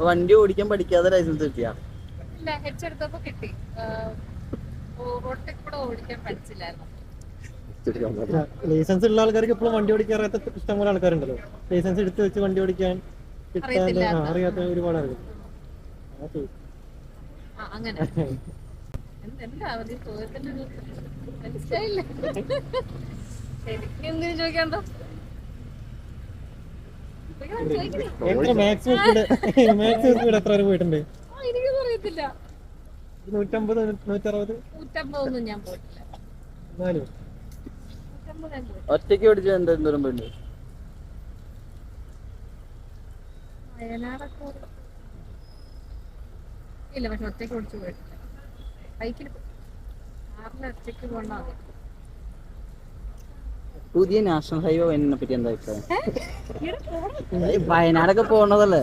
വണ്ടി ഓടിക്കാൻ പഠിക്കാതെ ലൈസൻസ് കിട്ടിയാ? ഇല്ല, ഹെഡ്സെടുത്തപ്പോ കിട്ടി. റോട്ടിൽ കൂടെ ഓടിക്കാൻ പഠിച്ചില്ലായിരുന്നു. ലൈസൻസ് ഉള്ള ആൾക്കാർക്ക് ഇപ്പോഴും വണ്ടി ഓടിക്കാൻ അറിയാത്ത ഇഷ്ടംപോലെ ആൾക്കാരുണ്ടല്ലോ. ലൈസൻസ് എടുത്ത് വെച്ച് വണ്ടി ഓടിക്കാൻ കിട്ടാതെ അറിയാത്ത ഒരുപാട് ആൾക്കാർ. അങ്ങനെ എന്താ നീ ചോദ്യത്തിന്റെ മനസ്സിലായില്ല. എനിക്ക് എന്തിനു ചോദിക്കണ്ടോ? എത്ര മാക്സിമം സ്പീഡ് എത്ര വരെ പോയിട്ടുണ്ട്? എനിക്കൊന്നും അറിയത്തില്ല. 150, 160? 150 ഞാൻ പോയിട്ടില്ല. എന്നാലും ഒറ്റയ്ക്ക് ഓടിച്ച എന്തോരം പോയിട്ടുണ്ട്? വയനാടൊക്കെ ഇല്ല, പക്ഷെ ഒറ്റയ്ക്ക് ഓടിച്ചു പോയിട്ടില്ല. ബൈക്കിൽ കാറിൽ ഒറ്റയ്ക്ക് പോകണ്ട. പുതിയ നാഷണൽ ഹൈവേ വരുന്നതിനെ പറ്റി എന്താ അഭിപ്രായം? വയനാടൊക്കെ പോണതല്ലേ?